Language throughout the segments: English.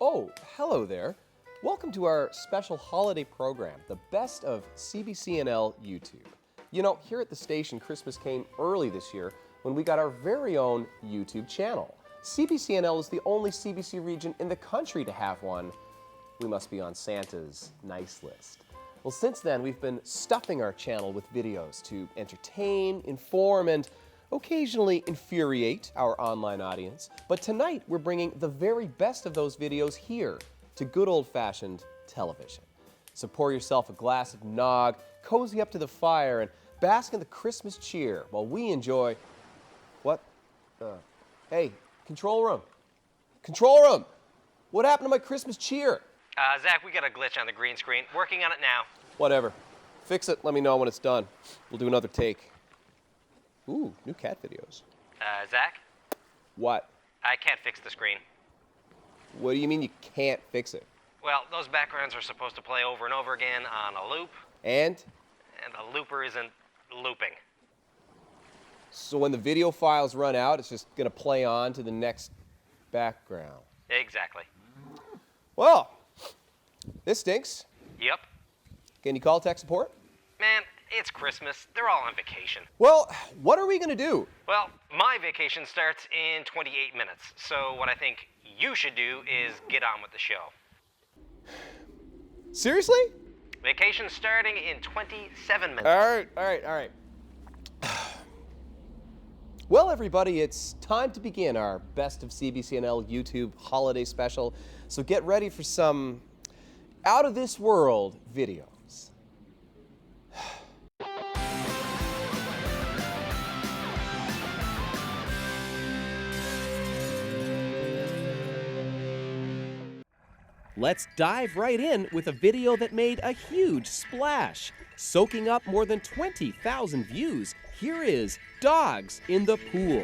Oh, hello there. Welcome to our special holiday program, the best of CBC NL YouTube. You know, here at the station, Christmas came early this year when we got our very own YouTube channel. CBC NL is the only CBC region in the country to have one. We must be on Santa's nice list. Well, since then, we've been stuffing our channel with videos to entertain, inform, and occasionally infuriate our online audience. But tonight, we're bringing the very best of those videos here to good old-fashioned television. So pour yourself a glass of nog, cozy up to the fire, and bask in the Christmas cheer while we enjoy... What? Hey, control room. Control room! What happened to my Christmas cheer? Zach, we got a glitch on the green screen. Working on it now. Whatever. Fix it, let me know when it's done. We'll do another take. Ooh, new cat videos. Zach? What? I can't fix the screen. What do you mean you can't fix it? Well, those backgrounds are supposed to play over and over again on a loop. And the looper isn't looping. So when the video files run out, it's just gonna play on to the next background. Exactly. Well, this stinks. Yep. Can you call tech support? Man, it's Christmas. They're all on vacation. Well, what are we gonna do? Well, my vacation starts in 28 minutes. So what I think you should do is get on with the show. Seriously? Vacation starting in 27 minutes. All right. Well, everybody, it's time to begin our Best of CBC NL YouTube holiday special. So get ready for some out-of-this-world videos. Let's dive right in with a video that made a huge splash, soaking up more than 20,000 views. Here is Dogs in the Pool.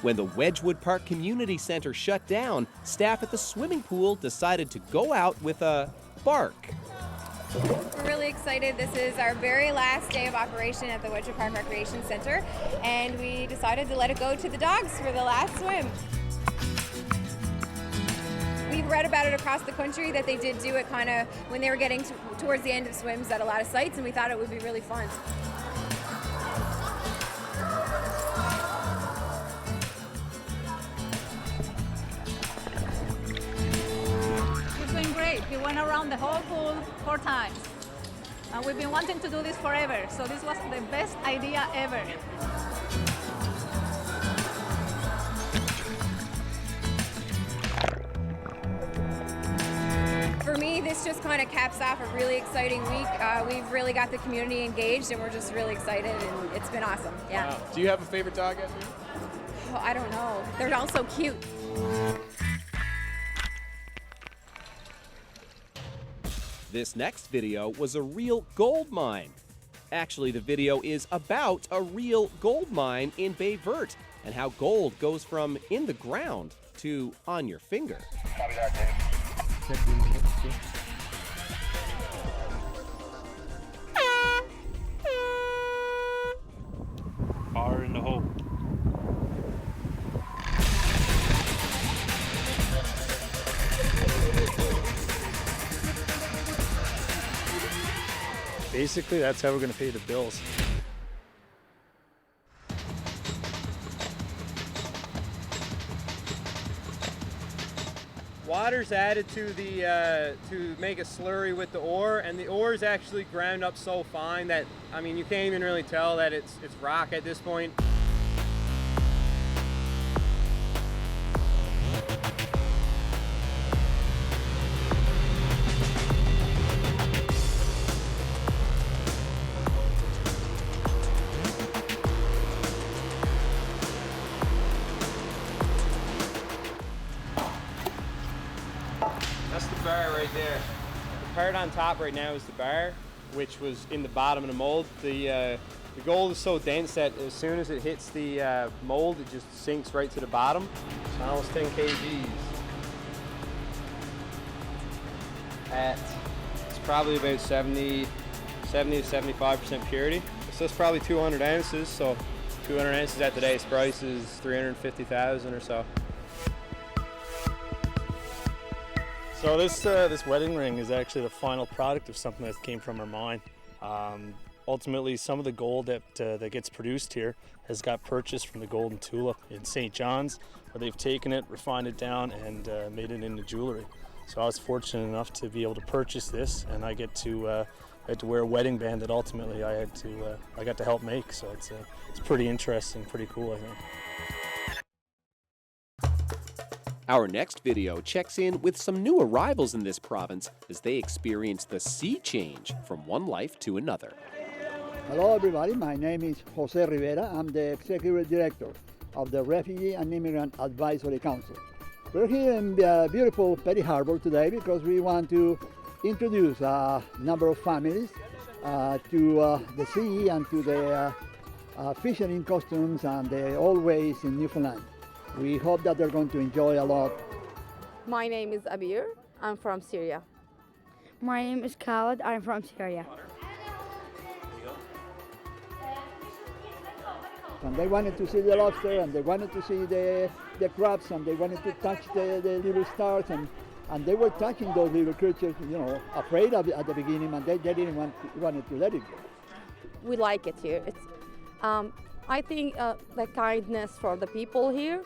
When the Wedgwood Park Community Center shut down, staff at the swimming pool decided to go out with a bark. We're really excited. This is our very last day of operation at the Wedgwood Park Recreation Center, and we decided to let it go to the dogs for the last swim. We've read about it across the country that they did do it kind of when they were getting towards the end of swims at a lot of sites, and we thought it would be really fun. It's been great. We went around the whole pool 4 times. And we've been wanting to do this forever, so this was the best idea ever. For me, this just kind of caps off a really exciting week. We've really got the community engaged, and we're just really excited, and it's been awesome. Yeah. Wow. Do you have a favorite dog out here? Oh, I don't know. They're all so cute. This next video was a real gold mine. Actually, the video is about a real gold mine in Bay Verte and how gold goes from in the ground to on your finger. Copy that, Dave. Fire in the hole. Basically, that's how we're going to pay the bills. Water's added to the to make a slurry with the ore, and the ore is actually ground up so fine that, I mean, you can't even really tell that it's rock at this point. That's the bar right there. The part on top right now is the bar, which was in the bottom of the mold. The gold is so dense that as soon as it hits the mold, it just sinks right to the bottom. It's almost 10 kgs. It's probably about 70 to 75% purity. So it's probably 200 ounces. So 200 ounces at today's price is 350,000 or so. So this wedding ring is actually the final product of something that came from our mine. Ultimately, some of the gold that gets produced here has got purchased from the Golden Tulip in St. John's, where they've taken it, refined it down, and made it into jewelry. So I was fortunate enough to be able to purchase this, and I get to wear a wedding band that ultimately I got to help make. So it's pretty interesting, pretty cool, I think. Our next video checks in with some new arrivals in this province as they experience the sea change from one life to another. Hello everybody, my name is Jose Rivera. I'm the Executive Director of the Refugee and Immigrant Advisory Council. We're here in beautiful Petty Harbor today because we want to introduce a number of families to the sea and to the fishing costumes and the old ways in Newfoundland. We hope that they're going to enjoy a lot. My name is Abir. I'm from Syria. My name is Khaled. I'm from Syria. And they wanted to see the lobster, and they wanted to see the crabs, and they wanted to touch the little stars, and they were touching those little creatures, you know, afraid of it at the beginning, and they didn't wanted to let it go. We like it here. It's, I think the kindness for the people here,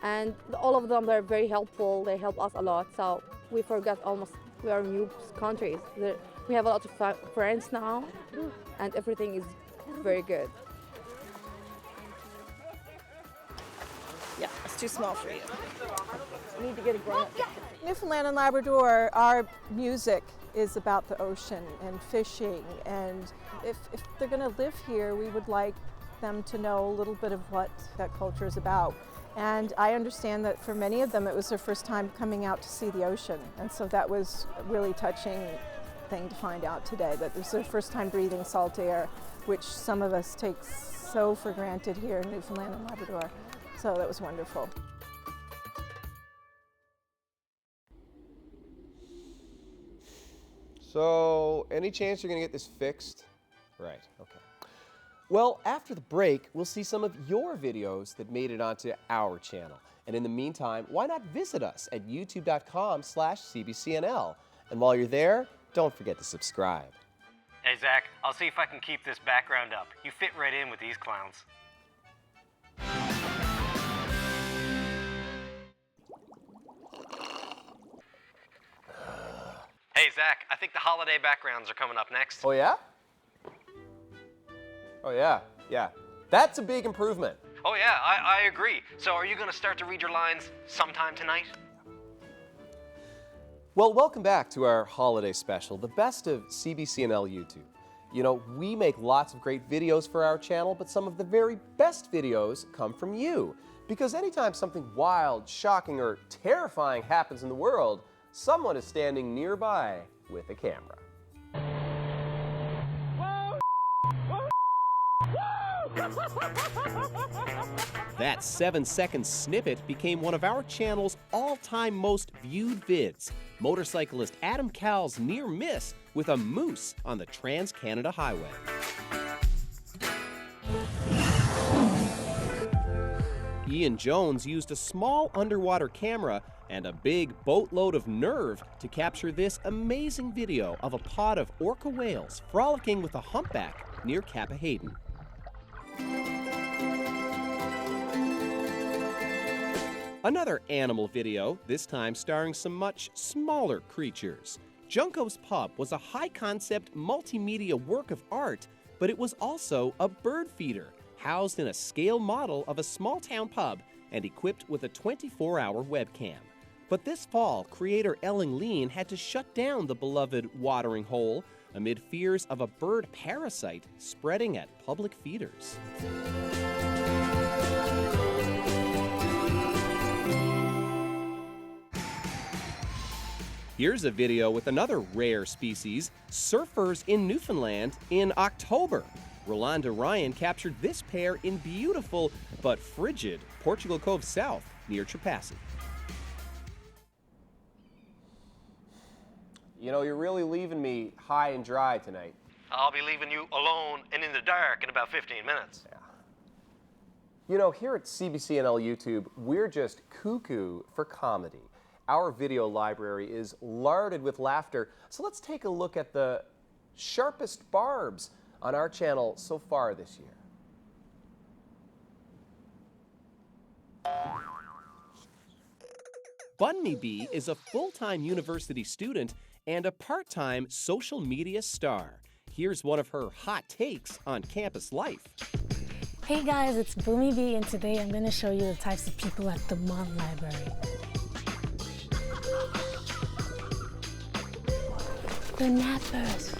and all of them are very helpful. They help us a lot. So we forgot almost we are new countries. We have a lot of friends now, and everything is very good. Yeah, it's too small for you. You need to get a grown-up. Newfoundland and Labrador, our music is about the ocean and fishing, and if they're going to live here, we would like them to know a little bit of what that culture is about. And I understand that for many of them it was their first time coming out to see the ocean, and so that was a really touching thing to find out today, that it was their first time breathing salt air, which some of us take so for granted here in Newfoundland and Labrador. So that was wonderful. So, any chance you're going to get this fixed? Right, okay. Well, after the break, we'll see some of your videos that made it onto our channel. And in the meantime, why not visit us at youtube.com/CBCNL. And while you're there, don't forget to subscribe. Hey, Zach, I'll see if I can keep this background up. You fit right in with these clowns. Hey, Zach, I think the holiday backgrounds are coming up next. Oh, yeah? Oh, yeah, yeah. That's a big improvement. Oh, yeah, I agree. So are you going to start to read your lines sometime tonight? Well, welcome back to our holiday special, the best of CBC NL YouTube. You know, we make lots of great videos for our channel, but some of the very best videos come from you. Because anytime something wild, shocking, or terrifying happens in the world, someone is standing nearby with a camera. That 7-second snippet became one of our channel's all-time most viewed vids. Motorcyclist Adam Cowell's near miss with a moose on the Trans-Canada Highway. Ian Jones used a small underwater camera and a big boatload of nerve to capture this amazing video of a pod of orca whales frolicking with a humpback near Cappahayden. Another animal video, this time starring some much smaller creatures. Junko's Pub was a high-concept multimedia work of art, but it was also a bird feeder, housed in a scale model of a small-town pub and equipped with a 24-hour webcam. But this fall, creator Ellen Lean had to shut down the beloved watering hole amid fears of a bird parasite spreading at public feeders. Here's a video with another rare species, surfers in Newfoundland in October. Rolanda Ryan captured this pair in beautiful but frigid Portugal Cove South near Trepassey. You know, you're really leaving me high and dry tonight. I'll be leaving you alone and in the dark in about 15 minutes. Yeah. You know, here at CBC NL YouTube, we're just cuckoo for comedy. our video library is larded with laughter. So let's take a look at the sharpest barbs on our channel so far this year. Bunmy Bee is a full-time university student and a part-time social media star. Here's one of her hot takes on campus life. Hey guys, it's Boomy Bee, and today I'm going to show you the types of people at the Mont Library. The nappers.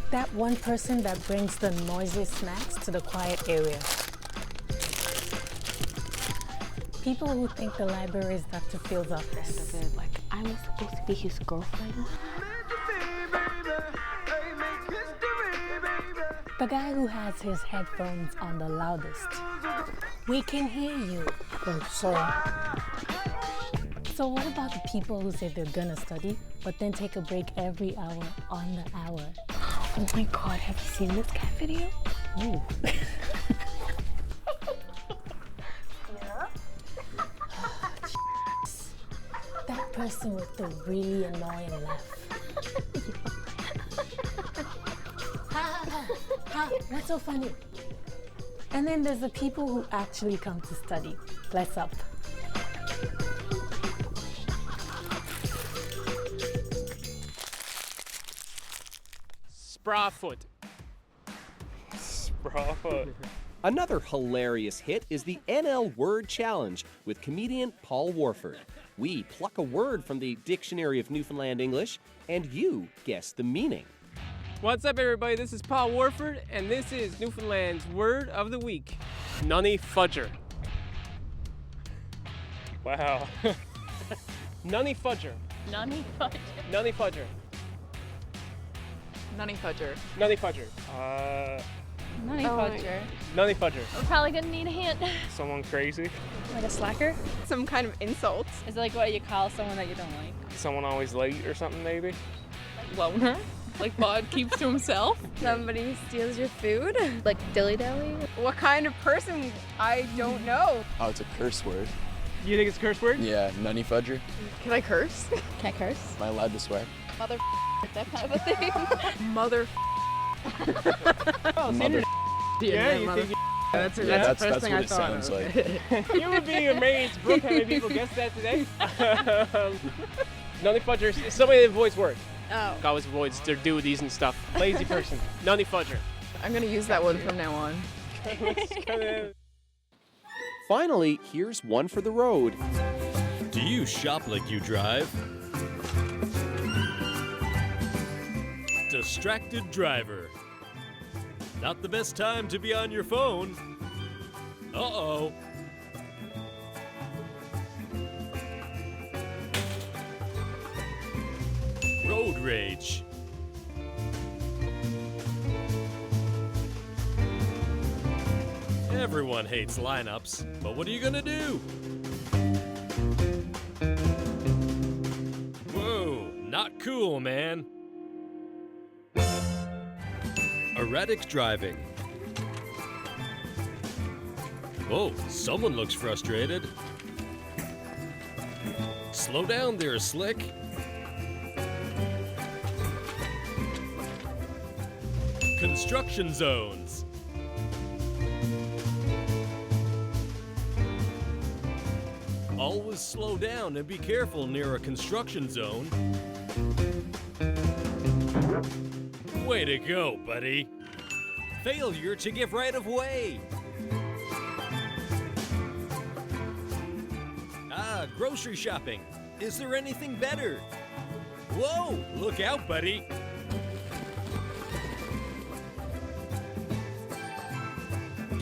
That one person that brings the noisy snacks to the quiet area. People who think the library is Dr. Phil's office. Like, I'm supposed to be his girlfriend. The guy who has his headphones on the loudest. We can hear you. Oh, sorry. So what about the people who say they're gonna study, but then take a break every hour on the hour? Oh my God, have you seen this cat video? Ooh. That person with the really annoying laugh. Ha, what's so funny? And then there's the people who actually come to study. Bless up. Sprawfoot. Sprawfoot. Another hilarious hit is the NL Word Challenge with comedian Paul Warford. We pluck a word from the Dictionary of Newfoundland English, and you guess the meaning. What's up, everybody? This is Paul Warford, and this is Newfoundland's Word of the Week. Nunny Fudger. Wow. Nunny Fudger. Nunny Fudger. Nunny Fudger. Nunny Fudger. Nunny Fudger. Nunny Fudger. Nunny Fudger. We're probably gonna need a hint. Someone crazy. Like a slacker? Some kind of insult. Is it like what you call someone that you don't like? Someone always late or something, maybe. Loner? Like Bod keeps to himself? Somebody steals your food? Like dilly-dally? What kind of person? I don't know. Oh, it's a curse word. You think it's a curse word? Yeah, nunny fudger. Can I curse? Can't curse? Am I allowed to swear? Mother that kind of a thing. Mother. Oh, Mother. Yeah, you think That's the That's first what thing I it thought sounds of. like. You would be amazed, Brooke, how many people guessed that today. Nunny Fudger is somebody that avoids work. Oh. Always avoids their duties and stuff. Lazy person. Nunny Fudger. I'm gonna use that one from now on. Finally, here's one for the road. Do you shop like you drive? Distracted driver. Not the best time to be on your phone. Uh-oh. Road rage. Everyone hates lineups, but what are you gonna do? Whoa, not cool, man. Erratic driving. Oh, someone looks frustrated. Slow down there, Slick. Construction zones. Always slow down and be careful near a construction zone. Way to go, buddy. Failure to give right of way. Ah, grocery shopping. Is there anything better? Whoa, look out, buddy.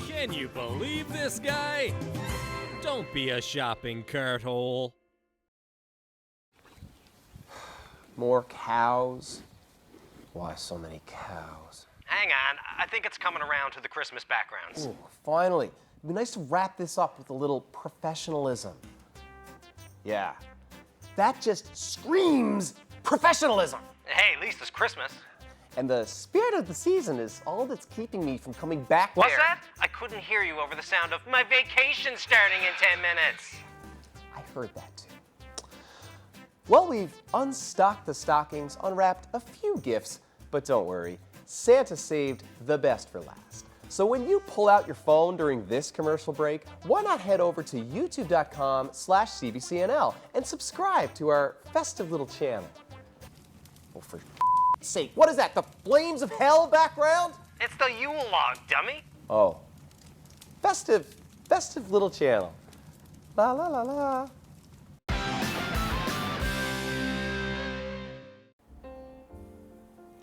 Can you believe this guy? Don't be a shopping cart hole. More cows. Why so many cows? Hang on, I think it's coming around to the Christmas backgrounds. Ooh, finally. It'd be nice to wrap this up with a little professionalism. Yeah, that just screams professionalism. Hey, at least it's Christmas. And the spirit of the season is all that's keeping me from coming back What's there. that? I couldn't hear you over the sound of my vacation starting in 10 minutes. I heard that too. Well, we've unstocked the stockings, unwrapped a few gifts, but don't worry, Santa saved the best for last. So when you pull out your phone during this commercial break, why not head over to youtube.com/CBCNL and subscribe to our festive little channel. Oh, for sake, what is that, the flames of hell background? It's the Yule log, dummy. Oh, festive little channel. La la la la.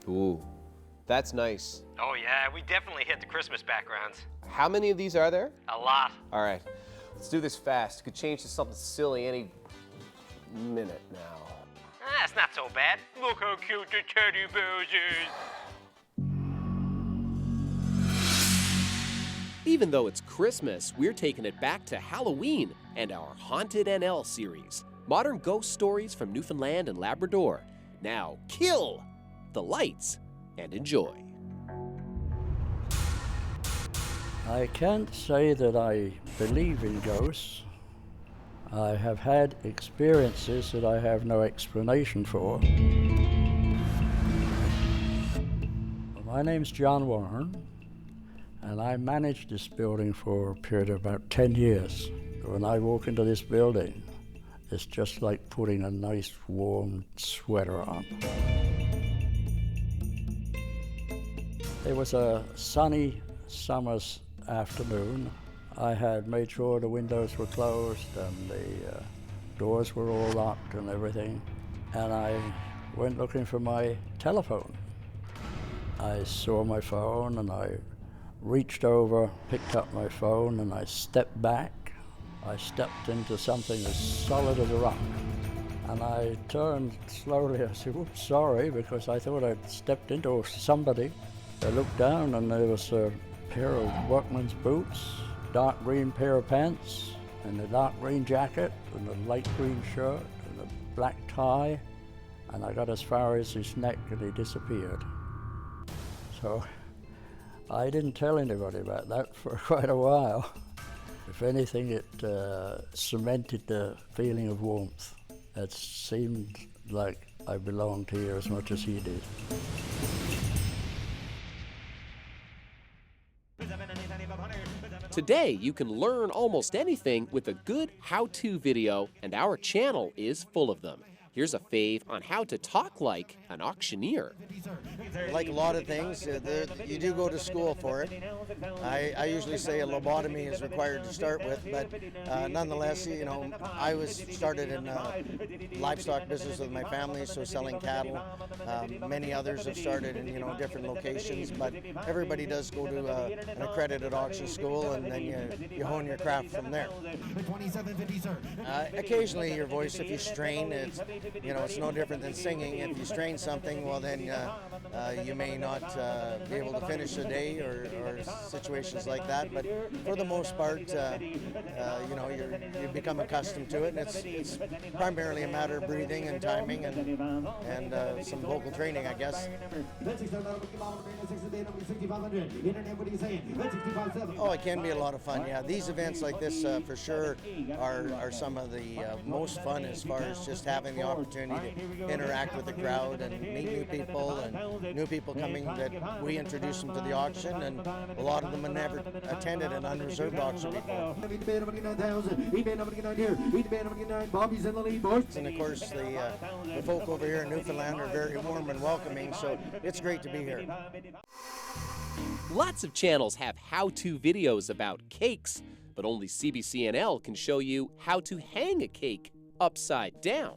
Ooh, that's nice. Oh yeah, we definitely hit the Christmas backgrounds. How many of these are there? A lot. All right, let's do this fast. It could change to something silly any minute now. That's not so bad. Look how cute the teddy bears is. Even though it's Christmas, we're taking it back to Halloween and our Haunted NL series. Modern ghost stories from Newfoundland and Labrador. Now kill the lights and enjoy. I can't say that I believe in ghosts. I have had experiences that I have no explanation for. My name's John Warren, and I managed this building for a period of about 10 years. When I walk into this building, it's just like putting a nice warm sweater on. It was a sunny summer's afternoon. I had made sure the windows were closed and the doors were all locked and everything. And I went looking for my telephone. I saw my phone and I reached over, picked up my phone, and I stepped back. I stepped into something as solid as a rock. And I turned slowly. I said, "Oops, sorry," because I thought I'd stepped into somebody. I looked down and there was a pair of workman's boots, dark green pair of pants, and a dark green jacket, and a light green shirt, and a black tie. And I got as far as his neck and he disappeared. So I didn't tell anybody about that for quite a while. If anything, it cemented the feeling of warmth. It seemed like I belonged here as much as he did. Today, you can learn almost anything with a good how-to video, and our channel is full of them. Here's a fave on how to talk like an auctioneer. Like a lot of things, you do go to school for it. I usually say a lobotomy is required to start with, but nonetheless, you know, I started in livestock business with my family, so selling cattle. Many others have started in, you know, different locations, but everybody does go to an accredited auction school, and then you hone your craft from there. Occasionally, your voice, if you strain, it's no different than singing. If you strain something, well then you may not be able to finish a day or situations like that. But for the most part, you become accustomed to it, and it's primarily a matter of breathing and timing and some vocal training, I guess. Oh, it can be a lot of fun. Yeah, these events like this for sure are some of the most fun as far as just having the opportunity to interact with the crowd and meet new people, and new people coming that we introduce them to the auction, and a lot of them have never attended an unreserved auction before. And of course the folk over here in Newfoundland are very warm and welcoming, so it's great to be here. Lots of channels have how-to videos about cakes, but only CBCNL can show you how to hang a cake upside down.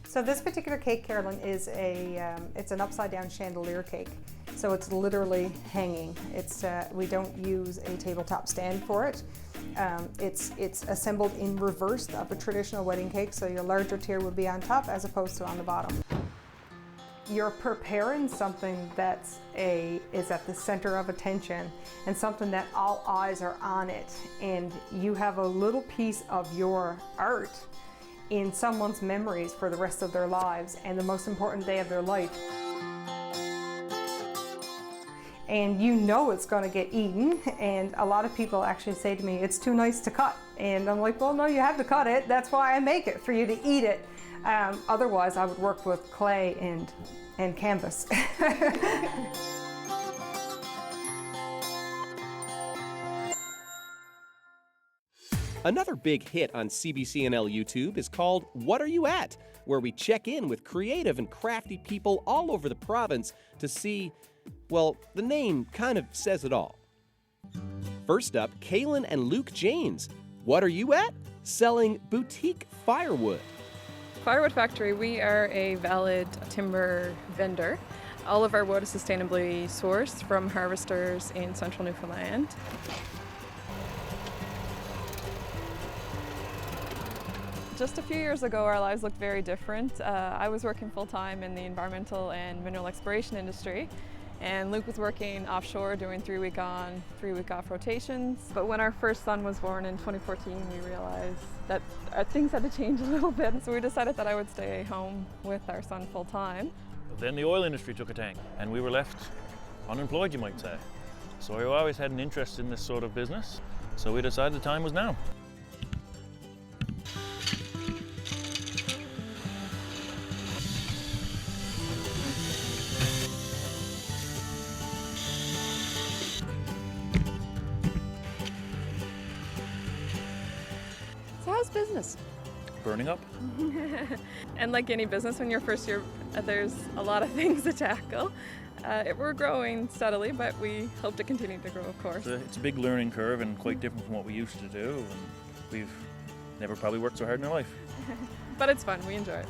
So this particular cake, Carolyn, is it's an upside-down chandelier cake. So it's literally hanging. We don't use a tabletop stand for it. It's assembled in reverse of a traditional wedding cake, so your larger tier would be on top as opposed to on the bottom. You're preparing something that is at the center of attention, and something that all eyes are on it, and you have a little piece of your art in someone's memories for the rest of their lives and the most important day of their life. and you know it's going to get eaten. And a lot of people actually say to me, it's too nice to cut. And I'm like, well, no, you have to cut it. That's why I make it, for you to eat it. Otherwise, I would work with clay and canvas. Another big hit on CBC NL YouTube is called What Are You At?, where we check in with creative and crafty people all over the province to see, well, the name kind of says it all. First up, Kaylin and Luke Janes. What are you at? Selling boutique firewood. Firewood Factory, we are a valid timber vendor. All of our wood is sustainably sourced from harvesters in central Newfoundland. Just a few years ago, our lives looked very different. I was working full-time in the environmental and mineral exploration industry, and Luke was working offshore doing 3-week on, 3-week off rotations. But when our first son was born in 2014, we realized that things had to change a little bit, so we decided that I would stay home with our son full-time. Then the oil industry took a tank, and we were left unemployed, you might say. So I always had an interest in this sort of business, so we decided the time was now. So how's business? Burning up. And like any business, when you're first year, there's a lot of things to tackle. We're growing steadily, but we hope to continue to grow, of course. It's a big learning curve and quite different from what we used to do, and we've never probably worked so hard in our life. But it's fun, we enjoy it.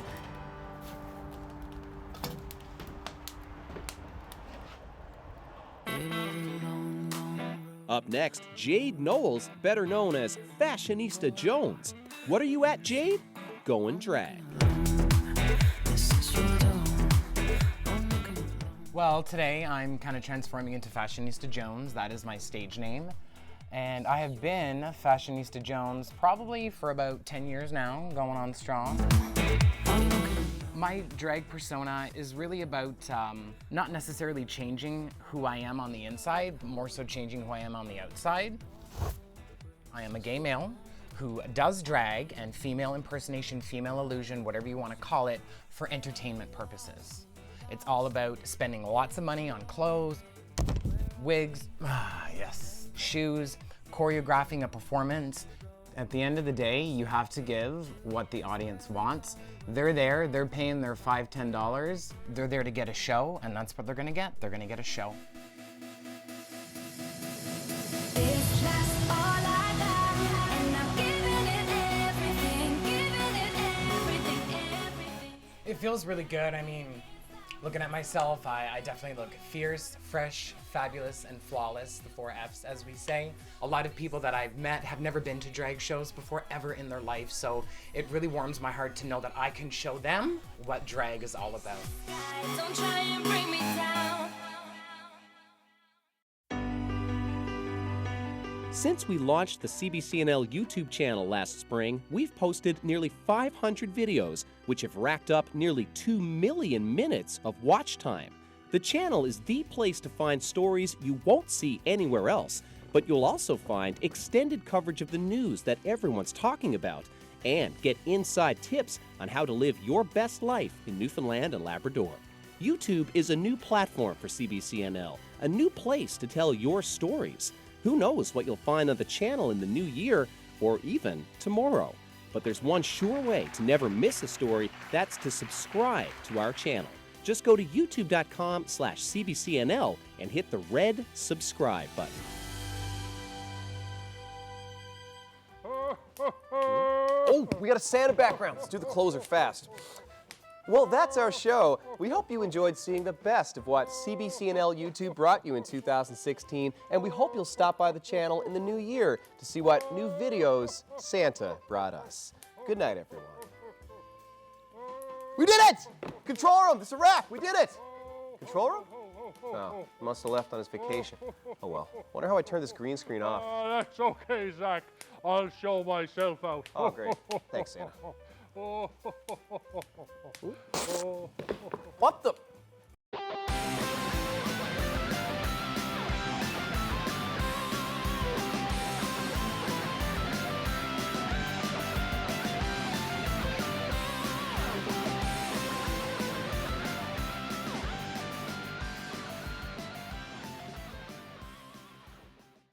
Up next, Jade Knowles, better known as Fashionista Jones. What are you at, Jade? Going drag. Well, today I'm kind of transforming into Fashionista Jones. That is my stage name. And I have been Fashionista Jones probably for about 10 years now, going on strong. My drag persona is really about not necessarily changing who I am on the inside, but more so changing who I am on the outside. I am a gay male who does drag and female impersonation, female illusion, whatever you want to call it, for entertainment purposes. It's all about spending lots of money on clothes, wigs, yes, shoes, choreographing a performance. At the end of the day, you have to give what the audience wants. They're there, they're paying their $5, $10. They're there to get a show, and that's what they're gonna get. They're gonna get a show. It feels really good. I mean, looking at myself, I definitely look fierce, fresh, fabulous, and flawless, the 4 Fs, as we say. A lot of people that I've met have never been to drag shows before ever in their life, so it really warms my heart to know that I can show them what drag is all about. Don't try and bring me down. Since we launched the CBC NL YouTube channel last spring, we've posted nearly 500 videos, which have racked up nearly 2 million minutes of watch time. The channel is the place to find stories you won't see anywhere else, but you'll also find extended coverage of the news that everyone's talking about, and get inside tips on how to live your best life in Newfoundland and Labrador. YouTube is a new platform for CBC NL, a new place to tell your stories. Who knows what you'll find on the channel in the new year, or even tomorrow. But there's one sure way to never miss a story, that's to subscribe to our channel. Just go to youtube.com/CBCNL and hit the red subscribe button. Oh, we got a Santa background. Let's do the closer fast. Well, that's our show. We hope you enjoyed seeing the best of what CBC NL YouTube brought you in 2016, and we hope you'll stop by the channel in the new year to see what new videos Santa brought us. Good night, everyone. We did it! Control room, it's a wrap, we did it! Control room? Oh, he must have left on his vacation. Oh well, wonder how I turned this green screen off. That's okay, Zach. I'll show myself out. Oh, great. Thanks, Santa. What the?